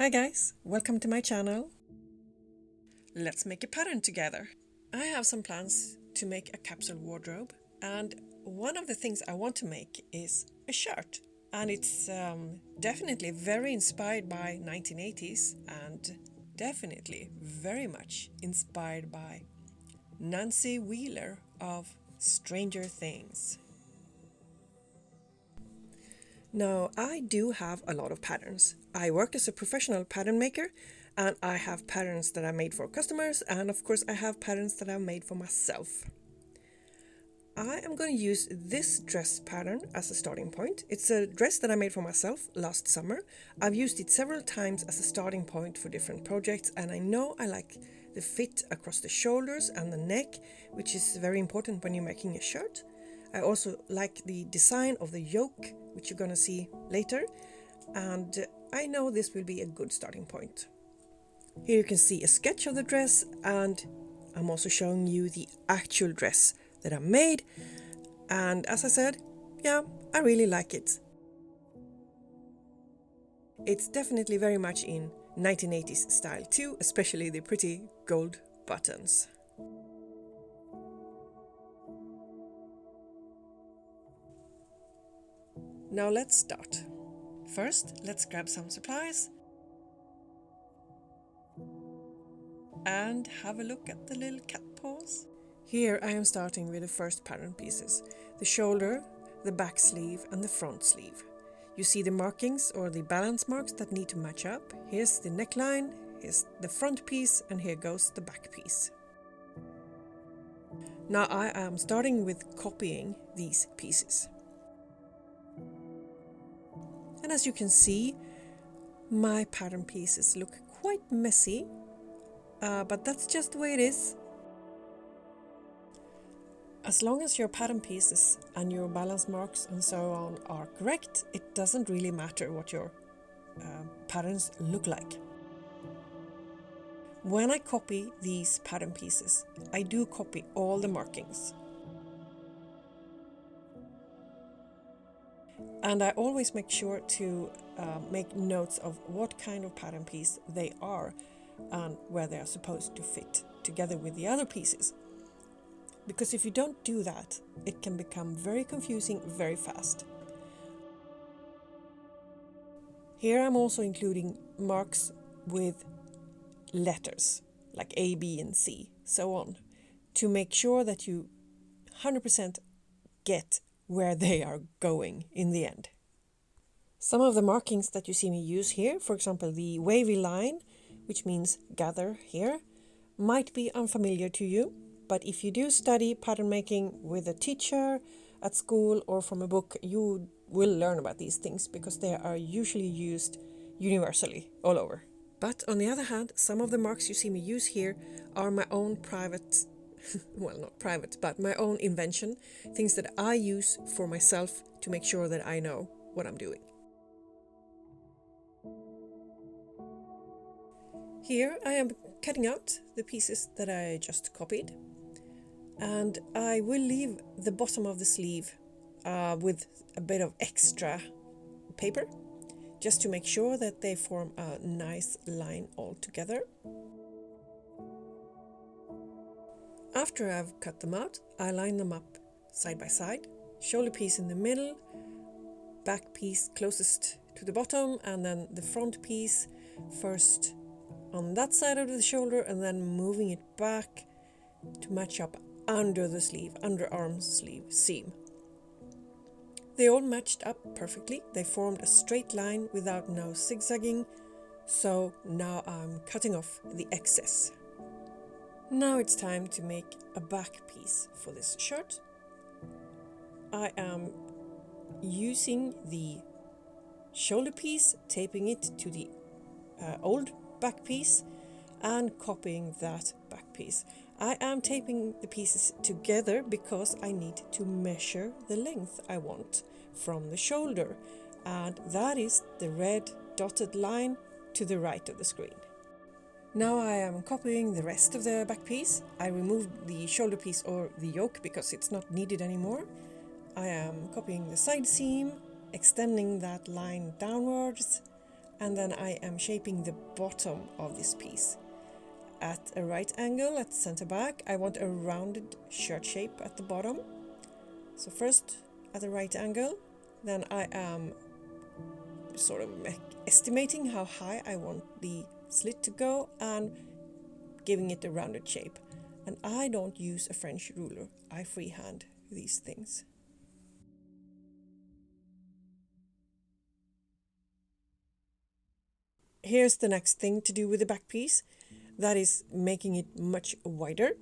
Hi guys, welcome to my channel. Let's make a pattern together. I have some plans to make a capsule wardrobe, and one of the things I want to make is a shirt. And it's definitely very inspired by 1980s and definitely very much inspired by Nancy Wheeler of Stranger Things. Now, I do have a lot of patterns. I work as a professional pattern maker, and I have patterns that I made for customers, and of course I have patterns that I made for myself. I am going to use this dress pattern as a starting point. It's a dress that I made for myself last summer. I've used it several times as a starting point for different projects, and I know I like the fit across the shoulders and the neck, which is very important when you're making a shirt. I also like the design of the yoke, which you're going to see later, and I know this will be a good starting point. Here you can see a sketch of the dress, and I'm also showing you the actual dress that I made, and as I said, yeah, I really like it. It's definitely very much in 1980s style too, especially the pretty gold buttons. Now let's start. First, let's grab some supplies and have a look at the little cat paws. Here I am starting with the first pattern pieces, the shoulder, the back sleeve and the front sleeve. You see the markings or the balance marks that need to match up. Here's the neckline, here's the front piece, and here goes the back piece. Now I am starting with copying these pieces. And as you can see, my pattern pieces look quite messy, but that's just the way it is. As long as your pattern pieces and your balance marks and so on are correct, it doesn't really matter what your patterns look like. When I copy these pattern pieces, I do copy all the markings. And I always make sure to make notes of what kind of pattern piece they are and where they are supposed to fit together with the other pieces. Because if you don't do that, it can become very confusing very fast. Here I'm also including marks with letters like A, B and C, so on, to make sure that you 100% get where they are going in the end. Some of the markings that you see me use here, for example the wavy line, which means gather here, might be unfamiliar to you. But if you do study pattern making with a teacher at school or from a book, you will learn about these things because they are usually used universally all over. But on the other hand, some of the marks you see me use here are my own private, well, not private, but my own invention, things that I use for myself to make sure that I know what I'm doing. Here I am cutting out the pieces that I just copied. And I will leave the bottom of the sleeve with a bit of extra paper, just to make sure that they form a nice line all together. After I've cut them out, I line them up side by side, shoulder piece in the middle, back piece closest to the bottom, and then the front piece first on that side of the shoulder and then moving it back to match up under the sleeve, underarm sleeve seam. They all matched up perfectly. They formed a straight line without no zigzagging. So now I'm cutting off the excess. Now it's time to make a back piece for this shirt. I am using the shoulder piece, taping it to the old back piece and copying that back piece. I am taping the pieces together because I need to measure the length I want from the shoulder, and that is the red dotted line to the right of the screen. Now I am copying the rest of the back piece. I removed the shoulder piece or the yoke because it's not needed anymore. I am copying the side seam, extending that line downwards, and then I am shaping the bottom of this piece. At a right angle at the center back, I want a rounded shirt shape at the bottom. So first at a right angle, then I am sort of estimating how high I want the slit to go and giving it a rounded shape. And I don't use a French ruler, I freehand these things. Here's the next thing to do with the back piece, that is making it much wider.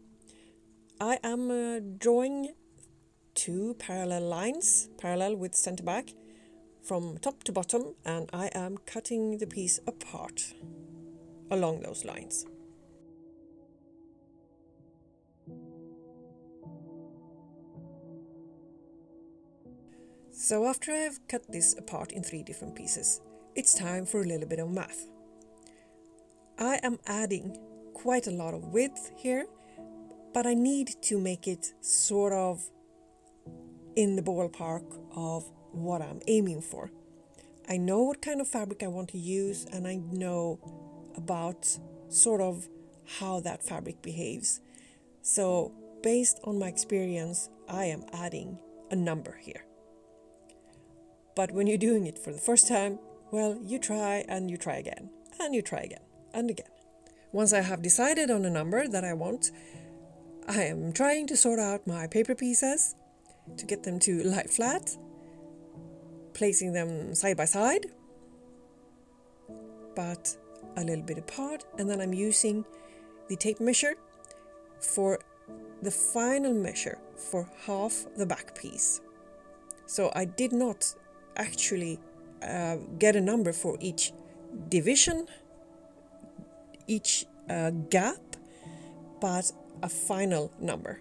I am drawing 2 parallel lines, parallel with center back, from top to bottom, and I am cutting the piece apart along those lines. So after I've cut this apart in 3 different pieces, it's time for a little bit of math. I am adding quite a lot of width here, but I need to make it sort of in the ballpark of what I'm aiming for. I know what kind of fabric I want to use, and I know about sort of how that fabric behaves. So based on my experience, I am adding a number here. But when you're doing it for the first time, well, you try and you try again, and you try again and again. Once I have decided on a number that I want, I am trying to sort out my paper pieces to get them to lie flat, placing them side by side, but a little bit apart, and then I'm using the tape measure for the final measure for half the back piece. So I did not actually get a number for each division, each gap, but a final number.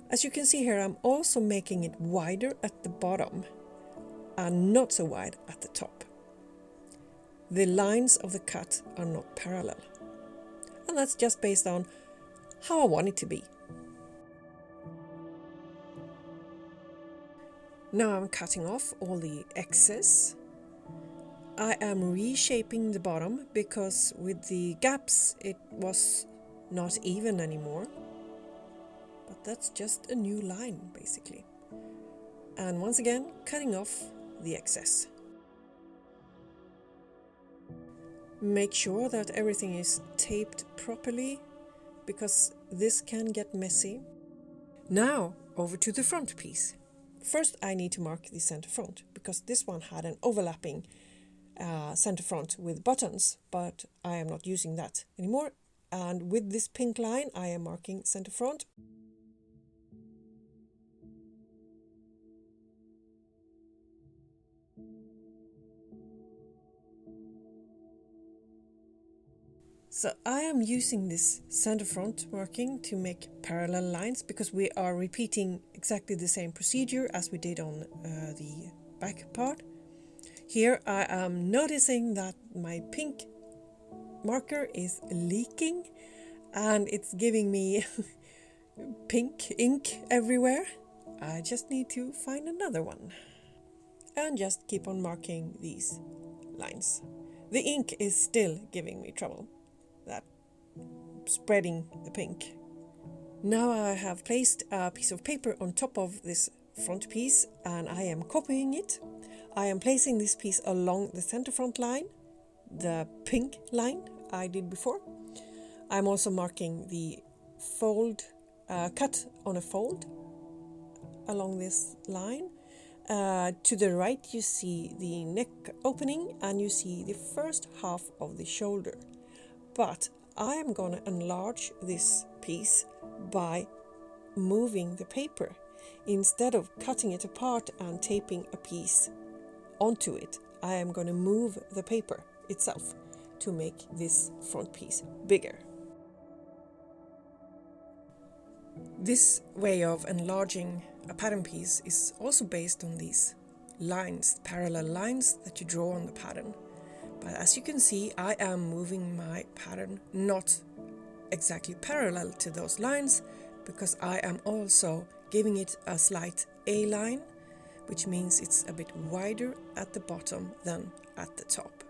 As you can see here, I'm also making it wider at the bottom and not so wide at the top. The lines of the cut are not parallel, and that's just based on how I want it to be. Now I'm cutting off all the excess. I am reshaping the bottom because with the gaps it was not even anymore. But that's just a new line basically. And once again, cutting off the excess. Make sure that everything is taped properly because this can get messy. Now over to the front piece. First I need to mark the center front because this one had an overlapping center front with buttons, but I am not using that anymore. And with this pink line I am marking center front. So I am using this center front marking to make parallel lines because we are repeating exactly the same procedure as we did on the back part. Here I am noticing that my pink marker is leaking and it's giving me pink ink everywhere. I just need to find another one and just keep on marking these lines. The ink is still giving me trouble, that spreading the pink. Now I have placed a piece of paper on top of this front piece and I am copying it. I am placing this piece along the center front line, the pink line I did before. I'm also marking the fold, cut on a fold along this line. To the right you see the neck opening and you see the first half of the shoulder. But I am going to enlarge this piece by moving the paper. Instead of cutting it apart and taping a piece onto it, I am going to move the paper itself to make this front piece bigger. This way of enlarging a pattern piece is also based on these lines, parallel lines that you draw on the pattern. But as you can see, I am moving my pattern not exactly parallel to those lines because I am also giving it a slight A-line, which means it's a bit wider at the bottom than at the top.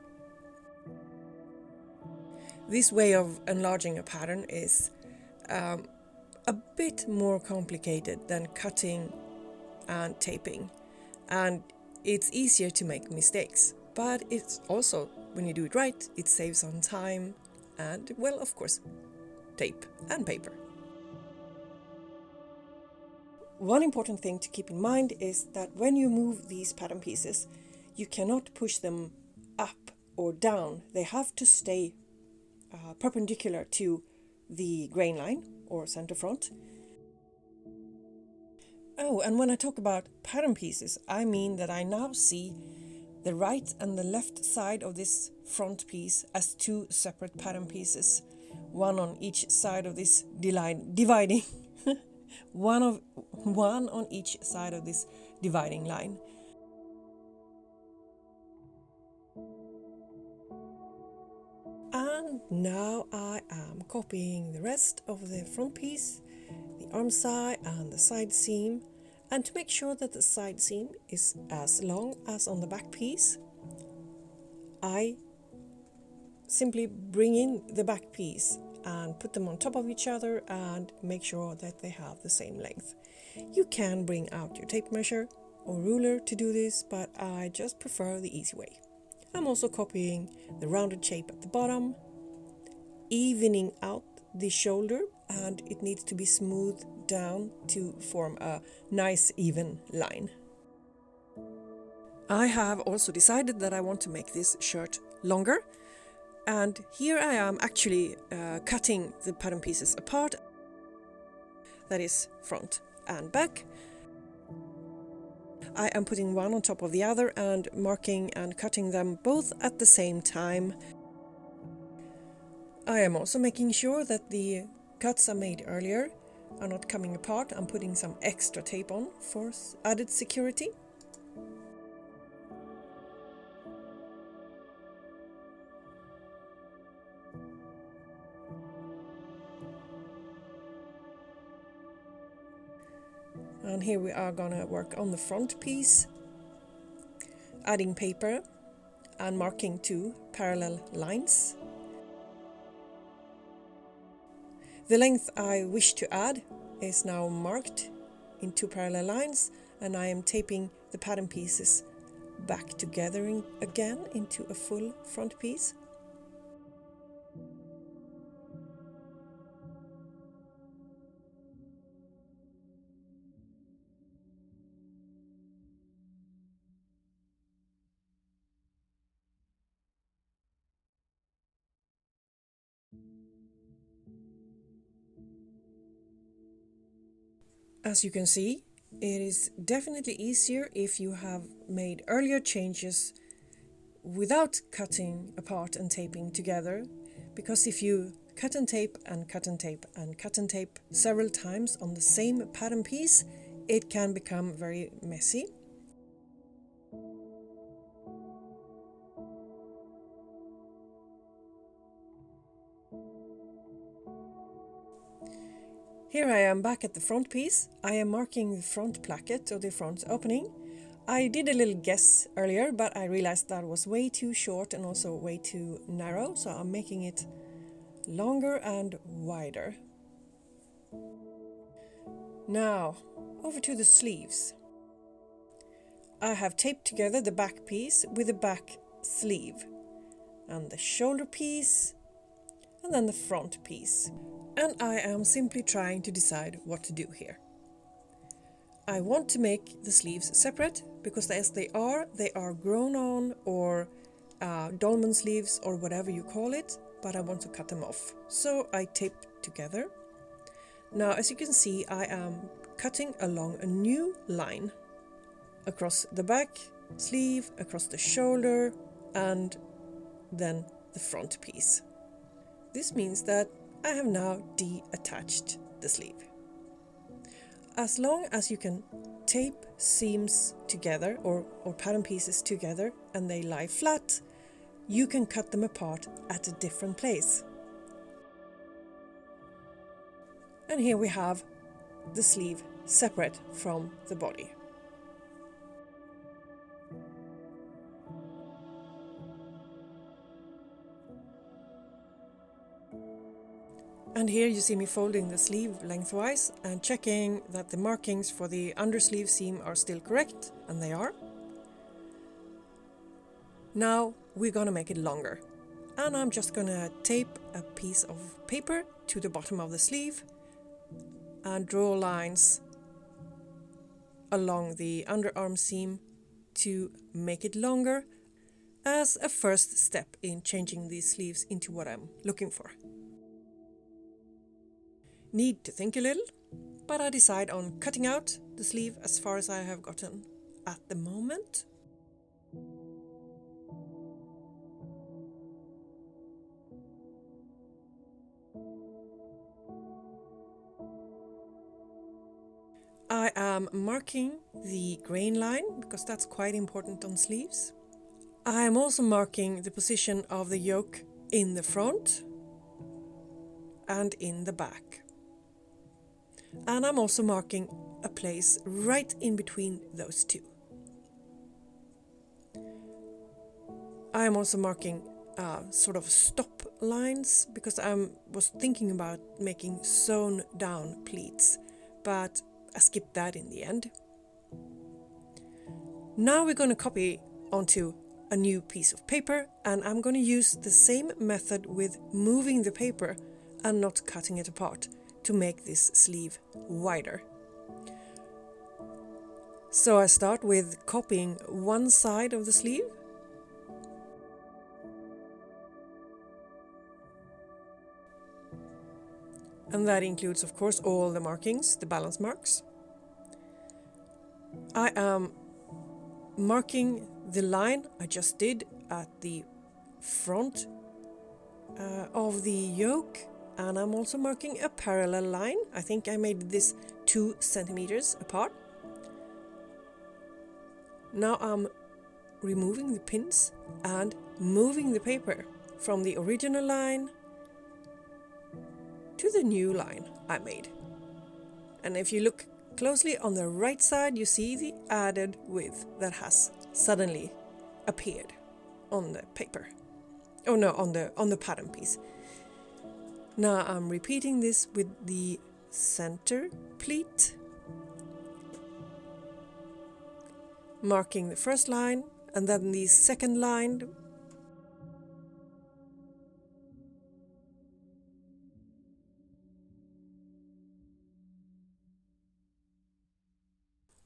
This way of enlarging a pattern is a bit more complicated than cutting and taping, and it's easier to make mistakes, but it's also, when you do it right, it saves on time and, well, of course, tape and paper. One important thing to keep in mind is that when you move these pattern pieces, you cannot push them up or down. They have to stay perpendicular to the grain line or center front. Oh, and when I talk about pattern pieces, I mean that I now see the right and the left side of this front piece as two separate pattern pieces, one on each side of this dividing one on each side of this dividing line. And now I am copying the rest of the front piece, the arm side and the side seam, and to make sure that the side seam is as long as on the back piece, I simply bring in the back piece and put them on top of each other and make sure that they have the same length. You can bring out your tape measure or ruler to do this, but I just prefer the easy way. I'm also copying the rounded shape at the bottom, evening out the shoulder, and it needs to be smoothed down to form a nice even line. I have also decided that I want to make this shirt longer, and here I am actually cutting the pattern pieces apart, that is front and back. I am putting one on top of the other and marking and cutting them both at the same time. I am also making sure that the cuts I made earlier are not coming apart. I'm putting some extra tape on for added security. And here we are gonna work on the front piece, adding paper and marking two parallel lines. The length I wish to add is now marked in two parallel lines, and I am taping the pattern pieces back together again into a full front piece. As you can see, it is definitely easier if you have made earlier changes without cutting apart and taping together, because if you cut and tape and cut and tape and cut and tape several times on the same pattern piece, it can become very messy. Here I am back at the front piece. I am marking the front placket or the front opening. I did a little guess earlier, but I realized that was way too short and also way too narrow, so I'm making it longer and wider. Now, over to the sleeves. I have taped together the back piece with the back sleeve, and the shoulder piece, and then the front piece. And I am simply trying to decide what to do here. I want to make the sleeves separate because as they are grown on or dolman sleeves or whatever you call it, but I want to cut them off. So I tape together. Now, as you can see, I am cutting along a new line across the back sleeve, across the shoulder, and then the front piece. This means that I have now detached the sleeve. As long as you can tape seams together or pattern pieces together and they lie flat, you can cut them apart at a different place. And here we have the sleeve separate from the body. And here you see me folding the sleeve lengthwise and checking that the markings for the undersleeve seam are still correct, and they are. Now we're gonna make it longer, and I'm just gonna tape a piece of paper to the bottom of the sleeve and draw lines along the underarm seam to make it longer as a first step in changing these sleeves into what I'm looking for. Need to think a little, but I decide on cutting out the sleeve as far as I have gotten at the moment. I am marking the grain line because that's quite important on sleeves. I am also marking the position of the yoke in the front and in the back. And I'm also marking a place right in between those two. I am also marking sort of stop lines because I was thinking about making sewn down pleats, but I skipped that in the end. Now we're going to copy onto a new piece of paper, and I'm going to use the same method with moving the paper and not cutting it apart to make this sleeve wider. So I start with copying one side of the sleeve. And that includes, of course, all the markings, the balance marks. I am marking the line I just did at the front of the yoke, and I'm also marking a parallel line. I think I made this 2 centimeters apart. Now I'm removing the pins and moving the paper from the original line to the new line I made. And if you look closely on the right side, you see the added width that has suddenly appeared on the paper. Oh no, on the pattern piece. Now I'm repeating this with the center pleat, marking the first line and then the second line.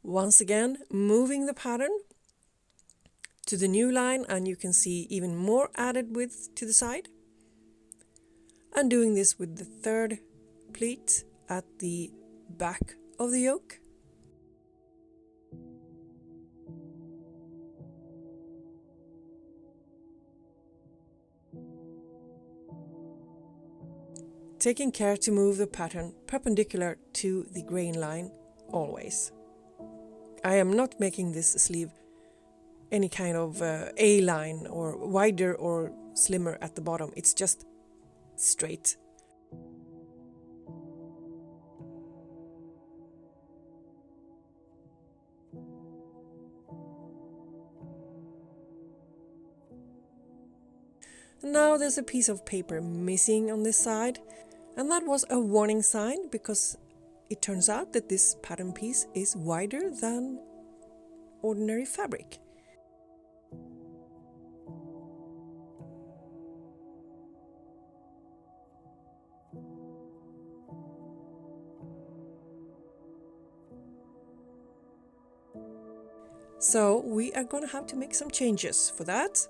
Once again, moving the pattern to the new line, and you can see even more added width to the side. And doing this with the third pleat at the back of the yoke. Taking care to move the pattern perpendicular to the grain line always. I am not making this sleeve any kind of A-line or wider or slimmer at the bottom. It's just straight. Now there's a piece of paper missing on this side, and that was a warning sign because it turns out that this pattern piece is wider than ordinary fabric. So we are going to have to make some changes for that.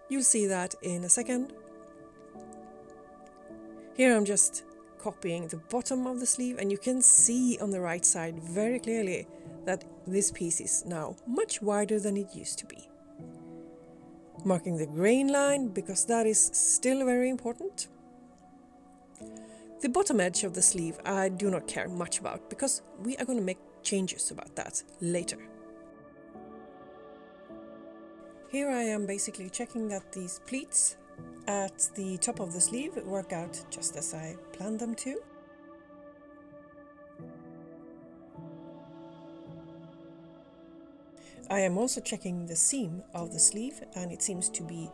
You'll see that in a second. Here I'm just copying the bottom of the sleeve, and you can see on the right side very clearly that this piece is now much wider than it used to be. Marking the grain line because that is still very important. The bottom edge of the sleeve I do not care much about because we are going to make changes about that later. Here I am basically checking that these pleats at the top of the sleeve work out just as I planned them to. I am also checking the seam of the sleeve, and it seems to be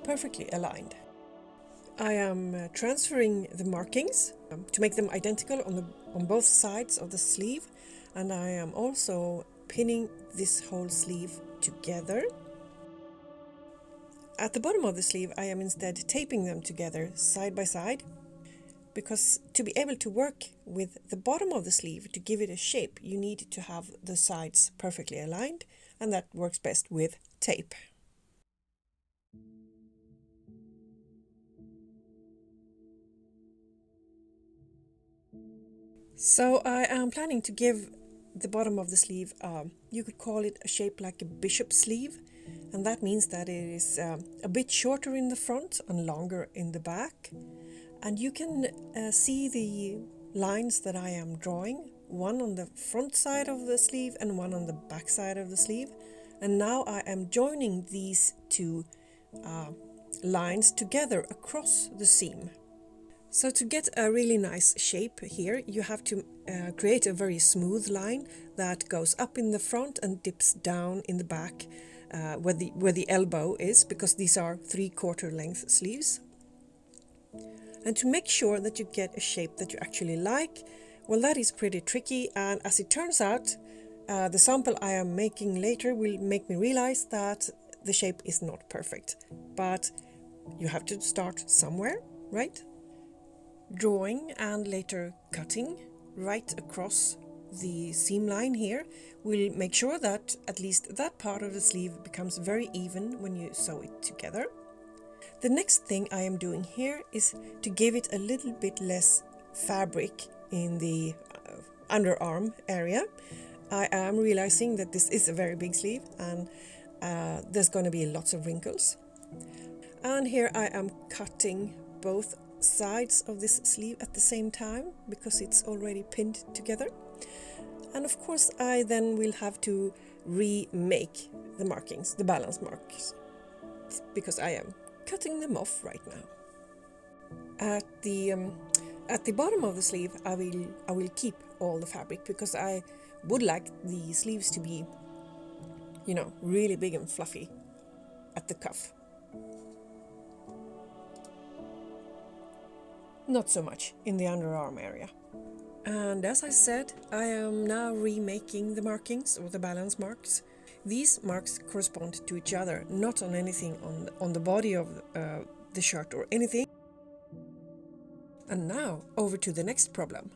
perfectly aligned. I am transferring the markings to make them identical on both sides of the sleeve, and I am also pinning this whole sleeve together. At the bottom of the sleeve I am instead taping them together side by side, because to be able to work with the bottom of the sleeve to give it a shape, you need to have the sides perfectly aligned, and that works best with tape. So I am planning to give the bottom of the sleeve, you could call it a shape like a bishop sleeve, and that means that it is a bit shorter in the front and longer in the back. And you can see the lines that I am drawing, one on the front side of the sleeve and one on the back side of the sleeve. And now I am joining these two lines together across the seam. So to get a really nice shape here, you have to create a very smooth line that goes up in the front and dips down in the back where the elbow is, because these are 3/4 length sleeves. And to make sure that you get a shape that you actually like, well, that is pretty tricky, and as it turns out, the sample I am making later will make me realize that the shape is not perfect. But you have to start somewhere, right? Drawing and later cutting right across the seam line here will make sure that at least that part of the sleeve becomes very even when you sew it together. The next thing I am doing here is to give it a little bit less fabric in the underarm area. I am realizing that this is a very big sleeve, and there's going to be lots of wrinkles. And here I am cutting both sides of this sleeve at the same time, because it's already pinned together. And of course I then will have to remake the markings, the balance marks, because I am cutting them off right now. At the bottom of the sleeve I will keep all the fabric, because I would like the sleeves to be, really big and fluffy at the cuff. Not so much in the underarm area. And as I said, I am now remaking the markings, or the balance marks. These marks correspond to each other, not on anything on the body of the shirt or anything. And now over to the next problem.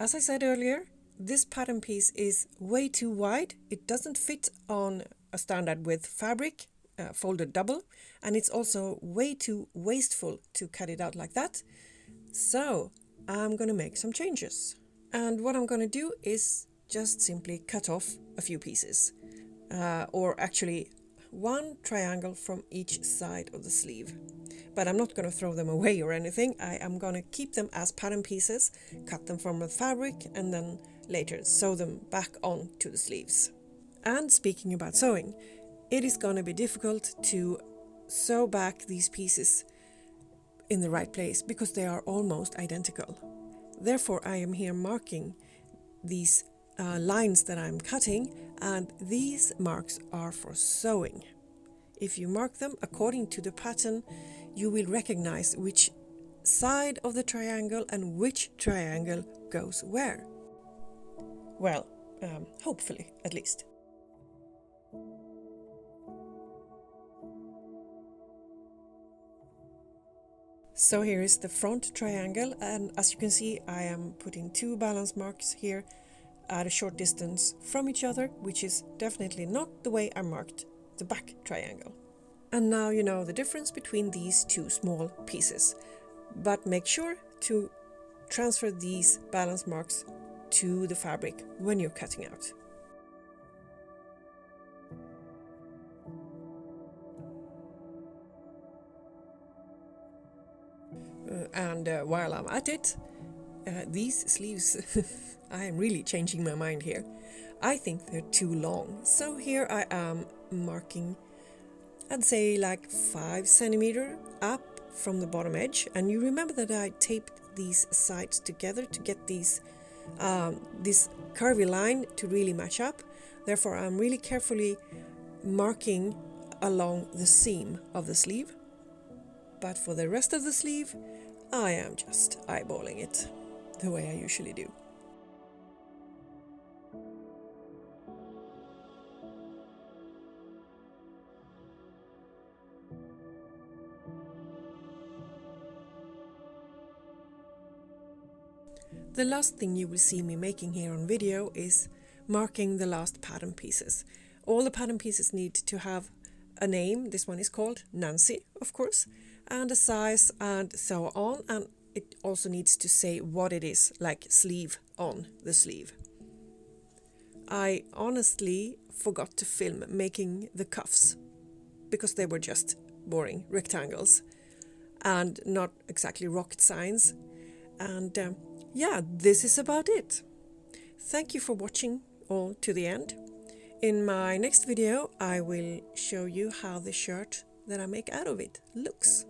As I said earlier, this pattern piece is way too wide. It doesn't fit on a standard width fabric, folded double, and it's also way too wasteful to cut it out like that. So I'm going to make some changes. And what I'm going to do is just simply cut off a few pieces, or actually one triangle from each side of the sleeve. But I'm not going to throw them away or anything. I am going to keep them as pattern pieces, cut them from the fabric, and then later sew them back on to the sleeves. And speaking about sewing, it is going to be difficult to sew back these pieces in the right place, because they are almost identical. Therefore I am here marking these lines that I'm cutting, and these marks are for sewing. If you mark them according to the pattern, you will recognize which side of the triangle and which triangle goes where. Well, hopefully at least. So here is the front triangle, and as you can see I am putting two balance marks here at a short distance from each other, which is definitely not the way I marked the back triangle. And now you know the difference between these two small pieces, but make sure to transfer these balance marks to the fabric when you're cutting out. And while I'm at it, these sleeves, I am really changing my mind here. I think they're too long. So here I am marking, I'd say like 5 centimeters up from the bottom edge. And you remember that I taped these sides together to get this curvy line to really match up. Therefore I'm really carefully marking along the seam of the sleeve. but for the rest of the sleeve I am just eyeballing it the way I usually do. The last thing you will see me making here on video is marking the last pattern pieces. All the pattern pieces need to have a name. This one is called Nancy, of course, and a size and so on, and it also needs to say what it is, like sleeve on the sleeve. I honestly forgot to film making the cuffs because they were just boring rectangles and not exactly rocket science. And yeah, this is about it. Thank you for watching all to the end. In my next video I will show you how the shirt that I make out of it looks.